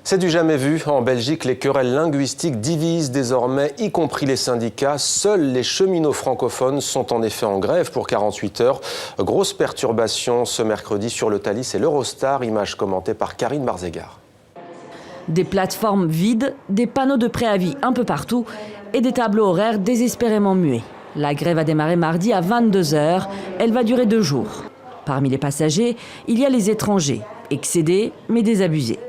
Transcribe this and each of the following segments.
C'est du jamais vu. En Belgique, les querelles linguistiques divisent désormais, y compris les syndicats. Seuls les cheminots francophones sont en effet en grève pour 48 heures. Grosse perturbation ce mercredi sur le Thalys et l'Eurostar. Image commentée par Karine Marzegar. Des plateformes vides, des panneaux de préavis un peu partout et des tableaux horaires désespérément muets. La grève a démarré mardi à 22 h. Elle va durer 2 jours. Parmi les passagers, il y a les étrangers, excédés mais désabusés.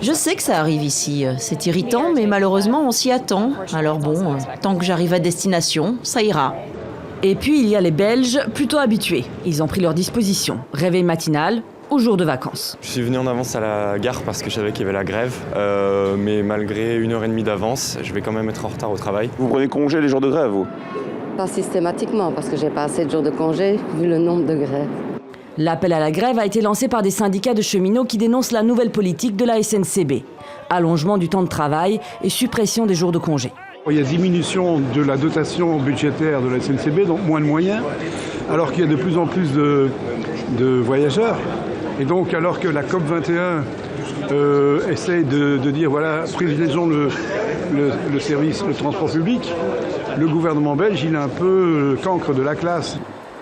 Je sais que ça arrive ici. C'est irritant, mais malheureusement, on s'y attend. Alors bon, tant que j'arrive à destination, ça ira. Et puis, il y a les Belges, plutôt habitués. Ils ont pris leur disposition. Réveil matinal ou jour de vacances. Je suis venu en avance à la gare parce que je savais qu'il y avait la grève. Mais malgré 1h30 d'avance, je vais quand même être en retard au travail. Vous prenez congé les jours de grève, vous? Pas systématiquement, parce que j'ai pas assez de jours de congé, vu le nombre de grèves. L'appel à la grève a été lancé par des syndicats de cheminots qui dénoncent la nouvelle politique de la SNCB. Allongement du temps de travail et suppression des jours de congé. Il y a diminution de la dotation budgétaire de la SNCB, donc moins de moyens, alors qu'il y a de plus en plus de voyageurs. Et donc, alors que la COP21 essaye de dire, voilà, privilégions le service, le transport public, le gouvernement belge, il est un peu cancre de la classe.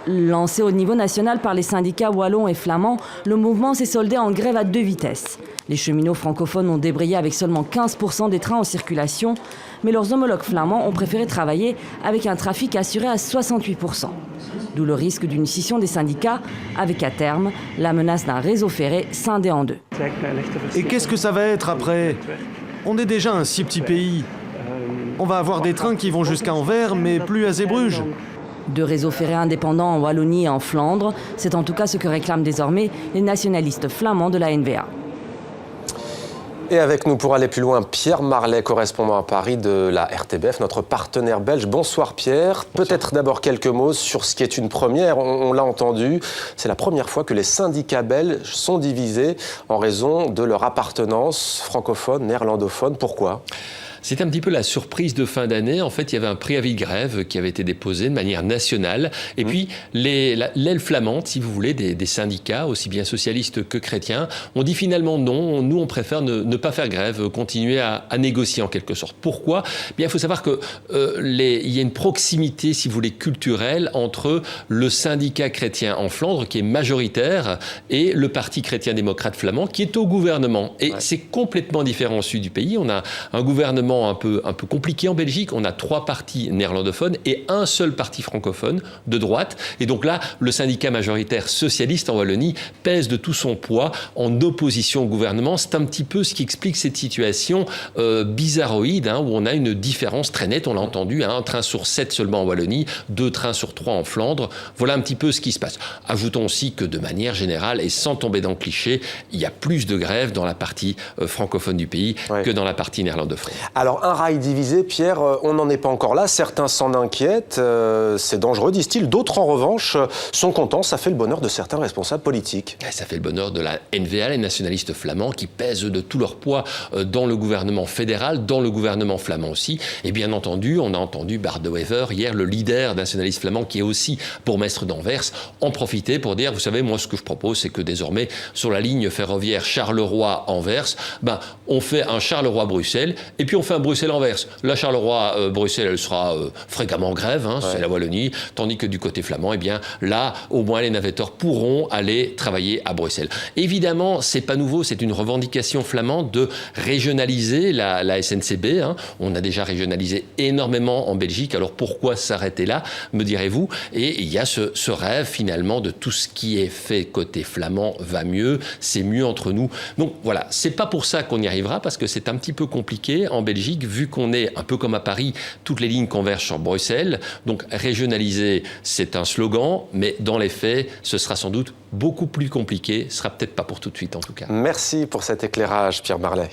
Lancé au niveau national par les syndicats wallons et flamands, le mouvement s'est soldé en grève à 2 vitesses. Les cheminots francophones ont débrayé avec seulement 15% des trains en circulation, mais leurs homologues flamands ont préféré travailler avec un trafic assuré à 68%. D'où le risque d'une scission des syndicats, avec à terme la menace d'un réseau ferré scindé en 2. Et qu'est-ce que ça va être après? On est déjà un si petit pays. On va avoir des trains qui vont jusqu'à Anvers, mais plus à Zeebrugge. 2 réseaux ferrés indépendants en Wallonie et en Flandre, c'est en tout cas ce que réclament désormais les nationalistes flamands de la NVA. Et avec nous pour aller plus loin, Pierre Marlet, correspondant à Paris de la RTBF, notre partenaire belge. Bonsoir Pierre. Peut-être d'abord quelques mots sur ce qui est une première. On l'a entendu, c'est la première fois que les syndicats belges sont divisés en raison de leur appartenance francophone, néerlandophone. Pourquoi ? C'est un petit peu la surprise de fin d'année. En fait, il y avait un préavis de grève qui avait été déposé de manière nationale. Et puis, l'aile flamande, si vous voulez, des syndicats, aussi bien socialistes que chrétiens, ont dit finalement non. Nous, on préfère ne pas faire grève, continuer à négocier en quelque sorte. Pourquoi ? Bien, il faut savoir que il y a une proximité, si vous voulez, culturelle entre le syndicat chrétien en Flandre, qui est majoritaire, et le parti chrétien-démocrate flamand, qui est au gouvernement. Et c'est complètement différent au sud du pays. On a un gouvernement un peu compliqué en Belgique. On a 3 partis néerlandophones et un seul parti francophone de droite. Et donc là, le syndicat majoritaire socialiste en Wallonie pèse de tout son poids en opposition au gouvernement. C'est un petit peu ce qui explique cette situation bizarroïde, où on a une différence très nette. On l'a entendu, un train sur 7 seulement en Wallonie, 2 trains sur 3 en Flandre. Voilà un petit peu ce qui se passe. Ajoutons aussi que de manière générale, et sans tomber dans le cliché, il y a plus de grèves dans la partie francophone du pays que dans la partie néerlandophone. Alors, un rail divisé, Pierre, on n'en est pas encore là. Certains s'en inquiètent. C'est dangereux, disent-ils. D'autres, en revanche, sont contents. Ça fait le bonheur de certains responsables politiques. Ça fait le bonheur de la NVA, les nationalistes flamands, qui pèsent de tout leur poids dans le gouvernement fédéral, dans le gouvernement flamand aussi. Et bien entendu, on a entendu Bart de Wever, hier, le leader nationaliste flamand, qui est aussi bourgmestre d'Anvers, en profiter pour dire, vous savez, moi, ce que je propose, c'est que désormais, sur la ligne ferroviaire Charleroi-Anvers, on fait un Charleroi-Bruxelles, et puis on fait un Bruxelles-Anvers. La Charleroi-Bruxelles, elle sera fréquemment en grève, c'est la Wallonie, tandis que du côté flamand, là, au moins, les navetteurs pourront aller travailler à Bruxelles. Évidemment, c'est pas nouveau, c'est une revendication flamande de régionaliser la SNCB. On a déjà régionalisé énormément en Belgique, alors pourquoi s'arrêter là, me direz-vous? Et il y a ce rêve, finalement, de tout ce qui est fait côté flamand va mieux, c'est mieux entre nous. Donc voilà, c'est pas pour ça qu'on y arrivera, parce que c'est un petit peu compliqué en Belgique, vu qu'on est, un peu comme à Paris, toutes les lignes convergent sur Bruxelles. Donc régionaliser, c'est un slogan, mais dans les faits, ce sera sans doute beaucoup plus compliqué. Ce sera peut-être pas pour tout de suite en tout cas. Merci pour cet éclairage, Pierre Marlet.